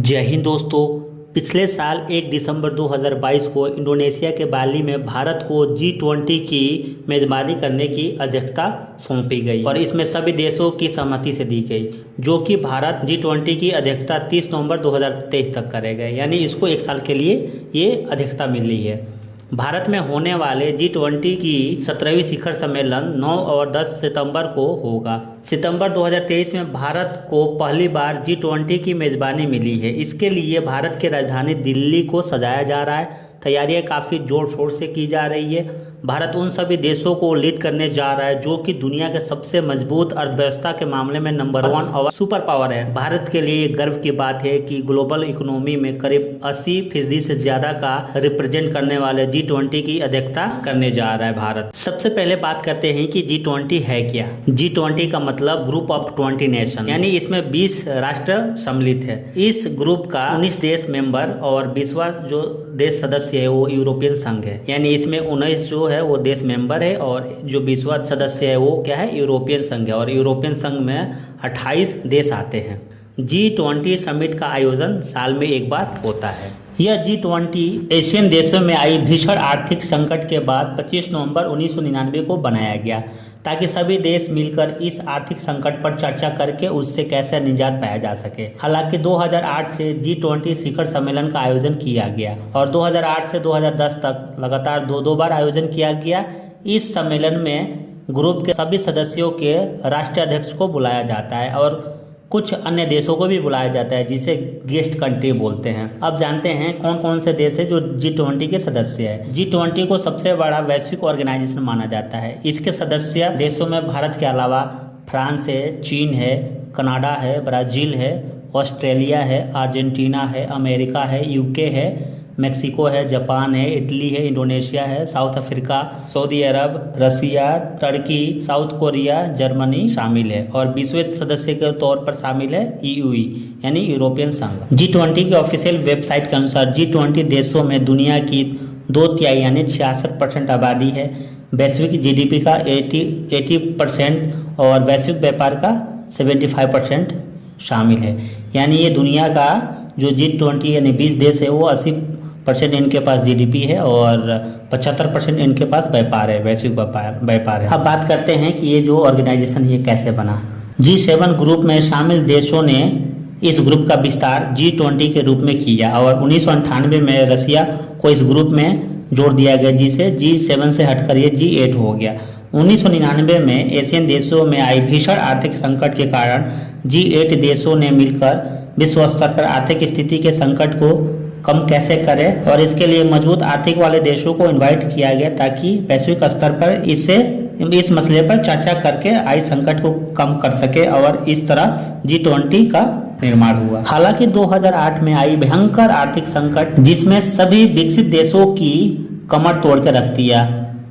जय हिंद दोस्तों। पिछले साल 1 दिसंबर 2022 को इंडोनेशिया के बाली में भारत को G20 की मेज़बानी करने की अध्यक्षता सौंपी गई और इसमें सभी देशों की सहमति से दी गई, जो कि भारत G20 की अध्यक्षता 30 नवंबर 2023 तक करेगा। यानी इसको 1 साल के लिए ये अध्यक्षता मिली है। भारत में होने वाले G20 की 17वीं शिखर सम्मेलन 9 और 10 सितंबर को होगा। सितंबर 2023 में भारत को पहली बार G20 की मेज़बानी मिली है। इसके लिए भारत की राजधानी दिल्ली को सजाया जा रहा है। तैयारियां काफ़ी ज़ोर शोर से की जा रही है। भारत उन सभी देशों को लीड करने जा रहा है जो कि दुनिया के सबसे मजबूत अर्थव्यवस्था के मामले में नंबर 1 और सुपर पावर है। भारत के लिए गर्व की बात है कि ग्लोबल इकोनॉमी में करीब 80% से ज़्यादा का रिप्रेजेंट करने वाले G20 की अध्यक्षता करने जा रहा है भारत। सबसे पहले बात करते हैं कि G20 है क्या। G20 का मतलब ग्रुप ऑफ 20 नेशन, यानी इसमें 20 राष्ट्र सम्मिलित है। इस ग्रुप का 19 देश मेंबर और 20वां जो देश सदस्य है वो यूरोपियन संघ है। यानी इसमें 19 जो है वो देश मेंबर है और जो 20वां सदस्य है वो क्या है, यूरोपियन संघ है। और यूरोपियन संघ में 28 देश आते हैं। G20 समिट का आयोजन साल में एक बार होता है। यह G20 एशियन देशों में आई भीषण आर्थिक संकट के बाद 25 नवंबर 1999 को बनाया गया, ताकि सभी देश मिलकर इस आर्थिक संकट पर चर्चा करके उससे कैसे निजात पाया जा सके। हालांकि 2008 से G20 शिखर सम्मेलन का आयोजन किया गया और 2008 से 2010 तक लगातार दो बार आयोजन किया गया। इस सम्मेलन में ग्रुप के सभी सदस्यों के राष्ट्रीय अध्यक्ष को बुलाया जाता है और कुछ अन्य देशों को भी बुलाया जाता है, जिसे गेस्ट कंट्री बोलते हैं। अब जानते हैं कौन कौन से देश है जो G20 के सदस्य है। G20 को सबसे बड़ा वैश्विक ऑर्गेनाइजेशन माना जाता है। इसके सदस्य देशों में भारत के अलावा फ्रांस है, चीन है, कनाडा है, ब्राज़ील है, ऑस्ट्रेलिया है, अर्जेंटीना है, अमेरिका है, यूके है, मेक्सिको है, जापान है, इटली है, इंडोनेशिया है, साउथ अफ्रीका, सऊदी अरब, रसिया, तुर्की, साउथ कोरिया, जर्मनी शामिल है। और 20वें सदस्य के तौर पर शामिल है EUE यानी यूरोपियन संघ। G20 की ऑफिशियल वेबसाइट के अनुसार G20 देशों में दुनिया की 2/3 यानी 66% आबादी है। वैश्विक GDP का 80% और वैश्विक व्यापार का 75% शामिल है। यानी ये दुनिया का जो G20 यानी 20 देश है वो 80% इनके पास GDP है और 75% इनके पास व्यापार है, वैश्विक व्यापार है। अब बात करते हैं कि ये जो ऑर्गेनाइजेशन ये कैसे बना। G7 ग्रुप में शामिल देशों ने इस ग्रुप का विस्तार G20 के रूप में किया और 1998 में रसिया को इस ग्रुप में जोड़ दिया गया, जिसे G7 से हटकर ये G8 हो गया। 1999 में एशियन देशों में आई भीषण आर्थिक संकट के कारण G8 देशों ने मिलकर विश्व स्तर पर आर्थिक स्थिति के संकट को कम कैसे करें और इसके लिए मजबूत आर्थिक वाले देशों को इनवाइट किया गया, ताकि वैश्विक स्तर पर इस मसले पर चर्चा करके आई संकट को कम कर सके और इस तरह G20 का निर्माण हुआ। हालांकि 2008 में आई भयंकर आर्थिक संकट, जिसमें सभी विकसित देशों की कमर तोड़ के रख दिया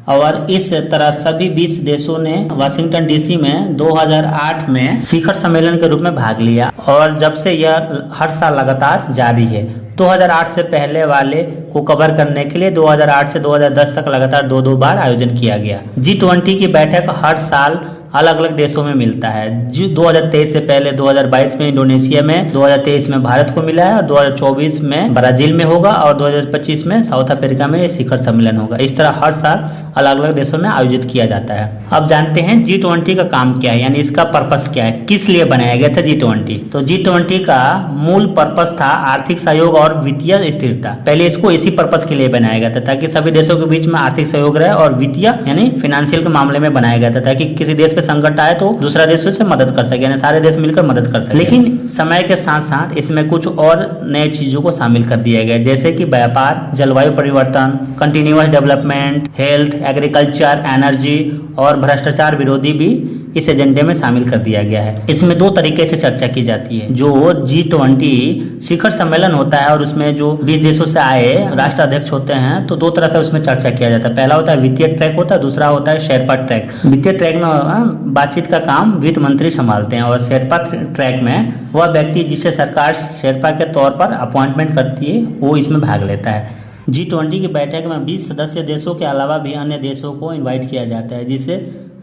और इस तरह सभी 20 देशों ने वाशिंगटन DC में 2008 में शिखर सम्मेलन के रूप में भाग लिया और जब से यह हर साल लगातार जारी है। 2008 से पहले वाले को कवर करने के लिए 2008 से 2010 तक लगातार दो बार आयोजन किया गया। G20 की बैठक हर साल अलग अलग देशों में मिलता है। 2023 से पहले 2022 में इंडोनेशिया में, 2023 में भारत को मिला है और 2024 में ब्राजील में होगा और 2025 में साउथ अफ्रीका में शिखर सम्मेलन होगा। इस तरह हर साल अलग अलग देशों में आयोजित किया जाता है। अब जानते हैं G20 का काम क्या है, यानी इसका पर्पस क्या है, किस लिए बनाया गया था G20। तो G20 का मूल पर्पस था आर्थिक सहयोग और वित्तीय स्थिरता। पहले इसको इसी पर्पस के लिए बनाया गया था, ताकि सभी देशों के बीच में आर्थिक सहयोग रहे, और वित्तीय यानी फाइनेंशियल के मामले में बनाया गया था, ताकि किसी देश संकट आए तो दूसरा देश उससे मदद कर सके, यानी सारे देश मिलकर मदद कर सके। लेकिन समय के साथ साथ इसमें कुछ और नए चीजों को शामिल कर दिया गया, जैसे कि व्यापार, जलवायु परिवर्तन, continuous development, health, agriculture, energy और भ्रष्टाचार विरोधी भी इस एजेंडे में शामिल कर दिया गया है। इसमें 2 तरीके से चर्चा की जाती है। जो G20 शिखर सम्मेलन होता है और उसमें जो 20 देशों से आए राष्ट्र अध्यक्ष होते हैं, तो 2 तरह से उसमें चर्चा किया जाता है। पहला होता है वित्तीय ट्रैक होता है, दूसरा होता है शेरपा ट्रैक। वित्तीय ट्रैक में बातचीत का काम वित्त मंत्री संभालते हैं और शेरपा ट्रैक में वह व्यक्ति जिसे सरकार शेरपा के तौर पर अपॉइंटमेंट करती है वो इसमें भाग लेता है। G20 की बैठक में 20 सदस्य देशों के अलावा भी अन्य देशों को इन्वाइट किया जाता है, जिसे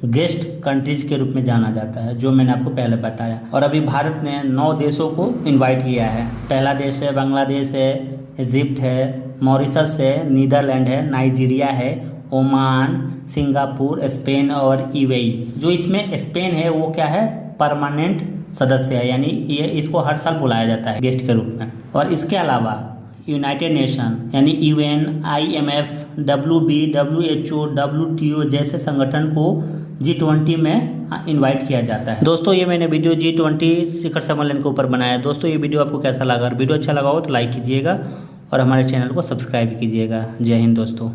गेस्ट कंट्रीज के रूप में जाना जाता है, जो मैंने आपको पहले बताया। और अभी भारत ने 9 देशों को इनवाइट किया है। पहला देश है बांग्लादेश है, इजिप्ट है, मॉरिशस है, नीदरलैंड है, नाइजीरिया है, ओमान, सिंगापुर, स्पेन और यूएई। जो इसमें स्पेन है वो क्या है, परमानेंट सदस्य है, यानी ये इसको हर साल बुलाया जाता है गेस्ट के रूप में। और इसके अलावा यूनाइटेड नेशन यानी UN, IMF, WB, WHO, WTO जैसे संगठन को G20 में इनवाइट किया जाता है। दोस्तों ये मैंने वीडियो G20 शिखर सम्मेलन के ऊपर बनाया है। दोस्तों ये वीडियो आपको कैसा लगा? अगर वीडियो अच्छा लगा हो तो लाइक कीजिएगा और हमारे चैनल को सब्सक्राइब कीजिएगा। जय हिंद दोस्तों।